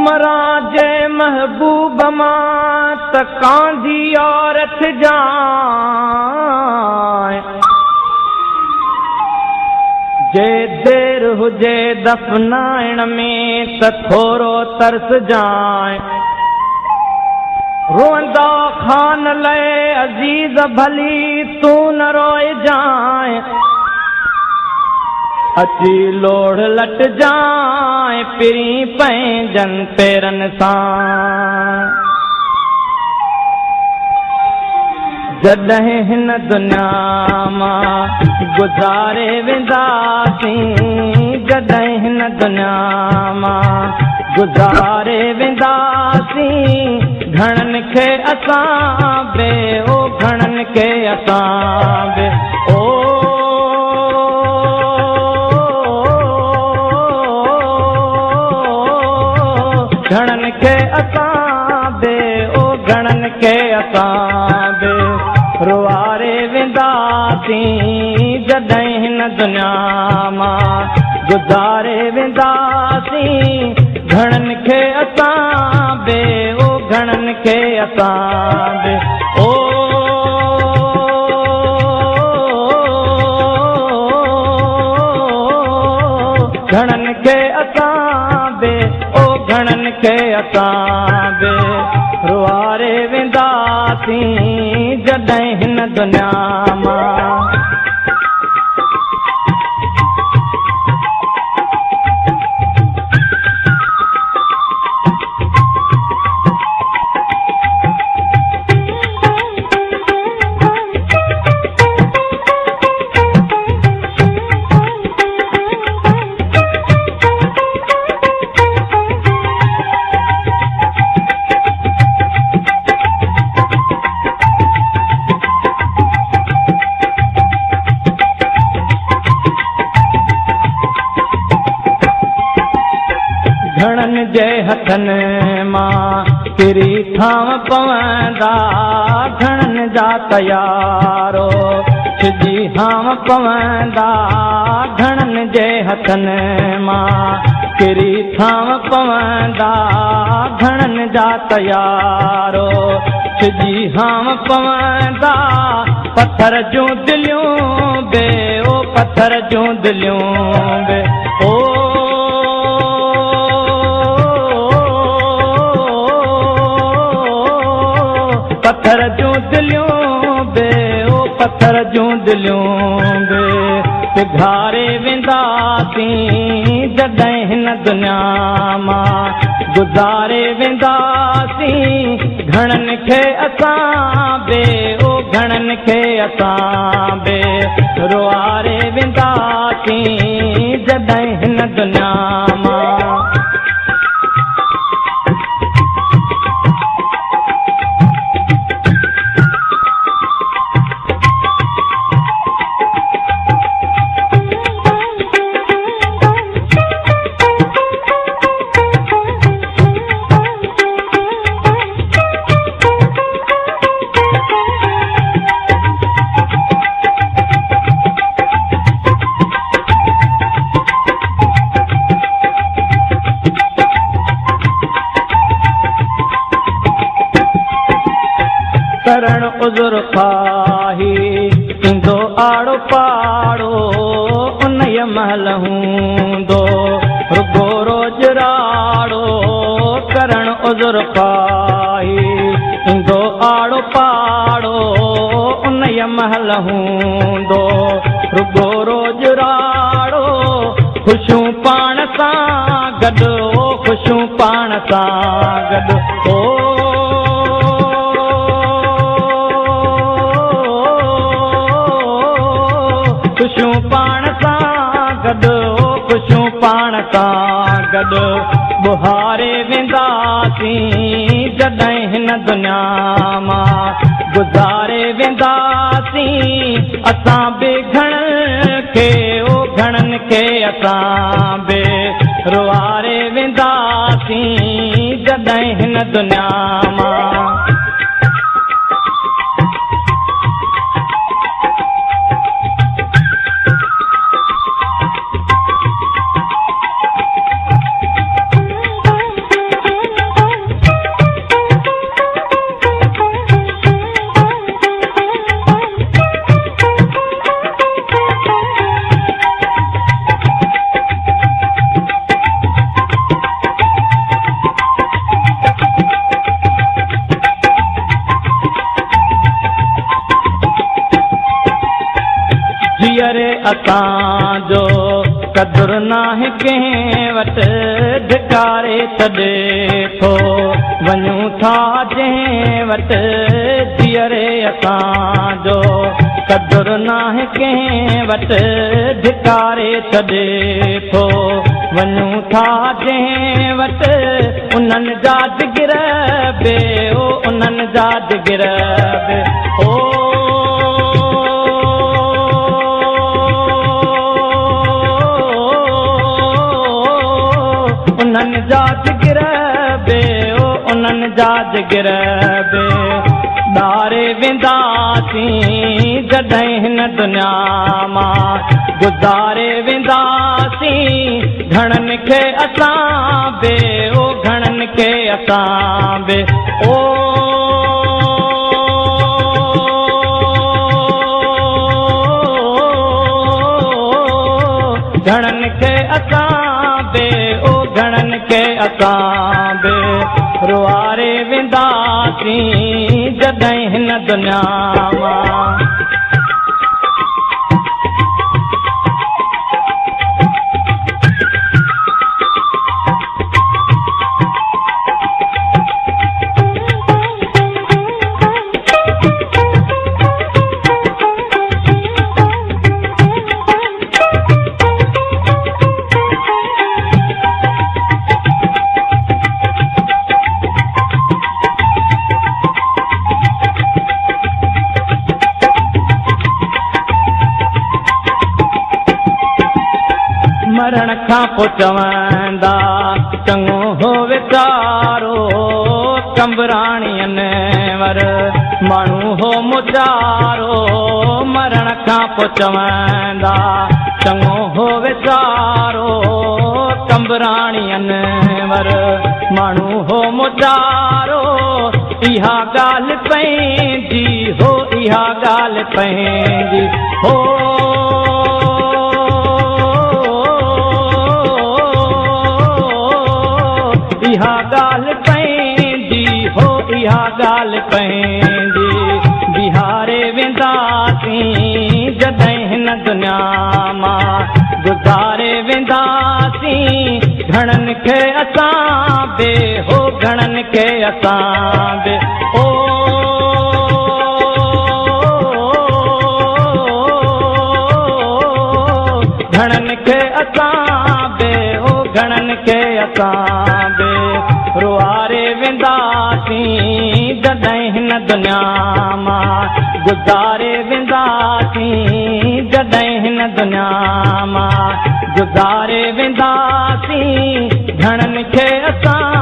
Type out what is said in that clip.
मरां जे महबूब मां त कांधी औरत जाए, जे देर हुजे दफनाइण में त थोरो तरस जाए। रोंदा खान लए अजीज भली तू न रोए जाए, अची लोढ़ लट जाए पिरी पंहिंजन पेरन सां। जॾहिं हिन दुनिया मां गुज़ारे वेंदासीं, जॾहिं हिन दुनिया मां गुज़ारे वेंदासीं, घणनि खे असां बे ओ घणनि खे असां बे ओ घणनि खे असां बे ओ घणनि खे असां बे रुआरे वेंदासीं, जॾहिं हिन दुनिया मां गुज़ारे वेंदासीं, घणनि खे असां बे ओ घणनि खे असां बे ओ घणनि खे असां बे ओ घणनि खे असां बे रुआरे वेंदासीं, जॾहिं हिन दुनिया मां घणनि जे हथनि मां किरी थांव पवंदा, घणनि जा तयारो सिजी हांव पवंदा, घणनि जे हथनि मां किरी थांव पवंदा, घणनि जा तयारो सिजी हांव पवंदा, पत्थर जूं दिलियूं बे ओ पत्थर जूं दिलियूं बे ओ पत्थर जूं दिलियूं बे ओ पत्थर जूं दिलियूं बे पिघारे वेंदासीं, जॾहिं हिन दुनिया मां गुज़ारे वेंदासीं, घणनि खे असां बे ओ घणनि खे असां बे रुआरे वेंदासीं, जॾहिं हिन दुनिया मां करण उज़ुर खाही ईंदो आड़ो पाड़ो, उन महल हूंदो रुगो रोज राड़ो, करण उज़ुर खाही ईंदो आड़ो पाड़ो, उन महल हूंदो रुगो रोज राड़ो, ख़ुशियूं पाण सां गॾु ओ ख़ुशियूं पाण सां गॾु ओ ख़ुशियूं पाण सां गॾु ओ ख़ुशियूं पाण सां गॾु बुहारे वेंदासीं, जॾहिं हिन दुनिया मां गुज़ारे वेंदासीं, असां बि घणनि खे ओ घणनि खे असां बि रुआरे वेंदासीं, जॾहिं हिन दुनिया मां असांजो कदुरु नाहे कंहिं वटि धिकारे छॾे थो वञूं था जंहिं वटि जीअरे असांजो कदुरु नाहे कंहिं वटि धिकारे छॾे थो वञूं था जंहिं वटि उन्हनि जा दिगिर बे ओ उन्हनि जा दिगिर बे ओ उन्हनि जा जिगर बे ओ उन्हनि जा जिगर बे ॾारे वेंदासीं जॾहिं हिन दुनिया मां गुज़ारे वेंदासीं घणनि खे असां बे ओ घणनि खे असां बे ओ घणनि खे असां बे ओ घणनि खे असां बे रुआरे वेंदासीं जॾहिं हिन दुनिया मां मरण खां पोइ चवंदा चङो हो वीचारो कंबराणियनि वर माण्हू हो मुचारो मरण खां पोइ चवंदा चङो हो वीचारो कंबराणियनि वर माण्हू हो मुचारो इहा ॻाल्हि पंहिंजी हो इहा ॻाल्हि पंहिंजी हो इहा ॻाल्हि पंहिंजी हो इहा ॻाल्हि पंहिंजी बिहारे वेंदासीं जॾहिं हिन दुनिया मां गुज़ारे वेंदासीं घणनि खे असां बे हो घणनि खे असां बे ओ घणनि खे असां बे ओ घणनि खे असां बे रुआरे वेंदासीं जॾहिं हिन दुनिया मां गुज़ारे वेंदासीं जॾहिं हिन दुनिया मां गुज़ारे वेंदासीं घणनि खे असां